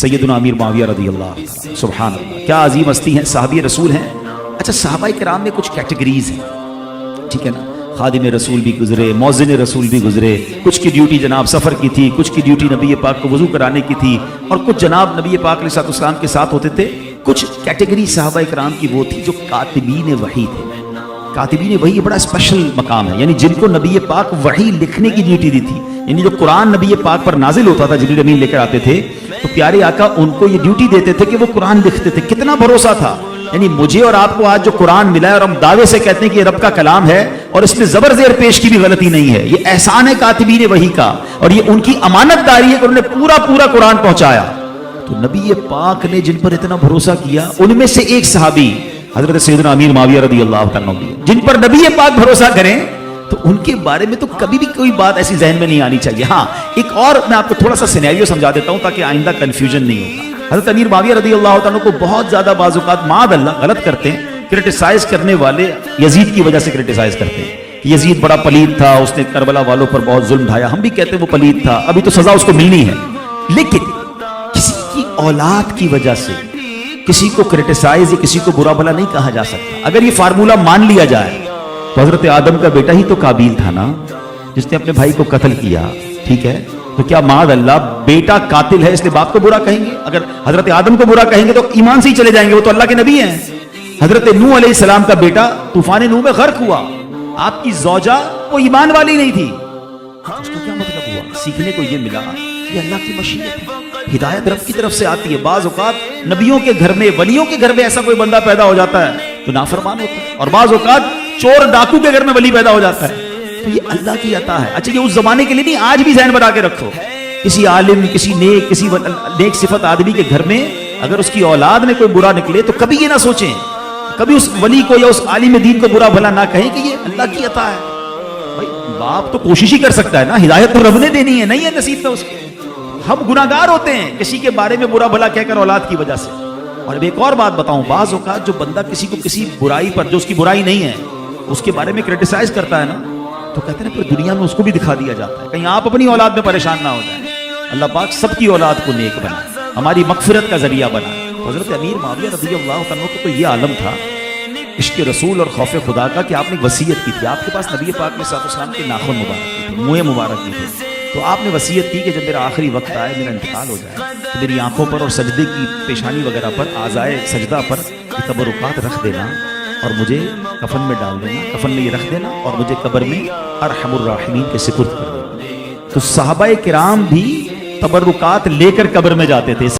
سیدنا امیر معاویہ رضی اللہ عنہ، سبحان اللہ، کیا عظیم ہستی ہیں، صحابی رسول ہیں۔ اچھا، صحابہ کرام میں کچھ کیٹیگریز ہیں، ٹھیک ہے نا، خادم رسول بھی گزرے، مؤذن رسول بھی گزرے، کچھ کی ڈیوٹی جناب سفر کی تھی، کچھ کی ڈیوٹی نبی پاک کو وضو کرانے کی تھی، اور کچھ جناب نبی پاک علیہ السلام کے ساتھ ہوتے تھے۔ کچھ کیٹیگری صحابہ کرام کی وہ تھی جو کاتبین وحی تھے۔ کاتبین وحی بڑا اسپیشل مقام ہے، یعنی جن کو نبی پاک وحی لکھنے کی ڈیوٹی دی تھی، یعنی جو قرآن نبی پاک پر نازل ہوتا تھا، جبریل امین لے کر آتے تھے، تو پیارے آقا ان کو یہ ڈیوٹی دیتے تھے کہ وہ قرآن لکھتے تھے۔ کتنا بھروسہ تھا، یعنی مجھے اور آپ کو آج جو قرآن ملا ہے اور ہم دعوے سے کہتے ہیں کہ یہ رب کا کلام ہے اور اس میں زبر زیر پیش کی بھی غلطی نہیں ہے، یہ احسان ہے کاتبین وحی کا، اور یہ ان کی امانت داری ہے کہ انہوں نے پورا قرآن پہنچایا۔ تو نبی پاک نے جن پر اتنا بھروسہ کیا، ان میں سے ایک صحابی حضرت سیدنا امیر معاویہ رضی اللہ عنہ، جن پر نبی پاک بھروسہ کریں تو ان کے بارے میں تو کبھی بھی کوئی بات ایسی ذہن میں نہیں آنی چاہیے۔ ہاں، ایک اور میں آپ کو تھوڑا سا سینیریو سمجھا دیتا ہوں تاکہ آئندہ کنفیوژن نہیں ہوگا۔ حضرت امیر معاویہ رضی اللہ عنہ کو بہت زیادہ بعض اوقات معاذ اللہ غلط کرتے ہیں، کرٹیسائز کرنے والے یزید کی وجہ سے کرٹیسائز کرتے ہیں کہ یزید بڑا پلید تھا، اس نے کربلا والوں پر بہت ظلم ڈھایا۔ ہم بھی کہتے ہیں وہ پلید تھا، ابھی تو سزا اس کو ملنی ہے، لیکن کسی کی اولاد کی وجہ سے کسی کو کرٹیسائز یا کسی کو برا بھلا نہیں کہا جا سکتا۔ اگر یہ فارمولہ مان لیا جائے تو حضرت آدم کا بیٹا ہی تو قابیل تھا نا، جس نے اپنے بھائی کو قتل کیا، ٹھیک ہے، تو کیا معاذ اللہ بیٹا قاتل ہے اس لیے باپ کو برا کہیں گے؟ اگر حضرت آدم کو برا کہیں گے تو ایمان سے ہی چلے جائیں گے، وہ تو اللہ کے نبی ہیں۔ حضرت نوح علیہ السلام کا بیٹا طوفان نوح میں غرق ہوا، آپ کی زوجہ وہ ایمان والی نہیں تھی، اس کا کیا مطلب ہوا؟ سیکھنے کو یہ ملا کہ اللہ کی مشیت ہے، ہدایت رب کی طرف سے آتی ہے۔ بعض اوقات نبیوں کے گھر میں، ولیوں کے گھر میں ایسا کوئی بندہ پیدا ہو جاتا ہے تو نافرمان ہوتا ہے، اور بعض اوقات چور ڈاکو کے گھر میں ولی پیدا ہو جاتا ہے، تو یہ اللہ کی عطا ہے۔ اچھا، یہ اس زمانے کے لیے نہیں، آج بھی ذہن بنا کے رکھو، کسی عالم، کسی نیک صفت آدمی کے گھر میں اگر اس کی اولاد میں کوئی برا نکلے تو کبھی یہ نہ سوچیں، کبھی اس ولی کو یا اس عالم دین کو برا بھلا نہ کہیں کہ یہ اللہ کی عطا ہے۔ بھائی باپ تو کوشش ہی کر سکتا ہے نا، ہدایت تو رب نے دینی ہے، نہیں ہے نصیب میں اس کے۔ ہم گناہگار ہوتے ہیں کسی کے بارے میں برا بھلا کہہ کر اولاد کی وجہ سے۔ اور ایک اور بات بتاؤں، بعض اوقات جو بندہ کسی کو کسی برائی پر، جو اس کی برائی نہیں ہے، اس کے بارے میں کرٹیسائز کرتا ہے نا، تو کہتے ہیں پھر دنیا میں اس کو بھی دکھا دیا جاتا ہے، کہیں آپ اپنی اولاد میں پریشان نہ ہو جائیں۔ اللہ پاک سب کی اولاد کو نیک بنائے، ہماری مغفرت کا ذریعہ بنائے۔ حضرت امیر معاویہ رضی اللہ عنہ کو تو یہ عالم تھا عشق رسول اور خوف خدا کا کہ آپ نے وصیت کی تھی۔ آپ کے پاس نبی پاک علیہ السلام کے ناخن مبارک تھے، منہ مبارک بھی تھے، تو آپ نے وصیت کی کہ جب میرا آخری وقت آئے، میرا انتقال ہو جائے، تو میری آنکھوں پر اور سجدے کی پیشانی وغیرہ پر، اعضائے سجدہ پر یہ تبرکات رکھ دینا اور مجھے کفن میں ڈال دینا، کفن میں یہ رکھ دینا اور مجھے قبر میں ارحم الراحمین کے سپرد کر دینا۔ تو صحابہ کرام بھی تبرکات لے کر قبر میں جاتے تھے۔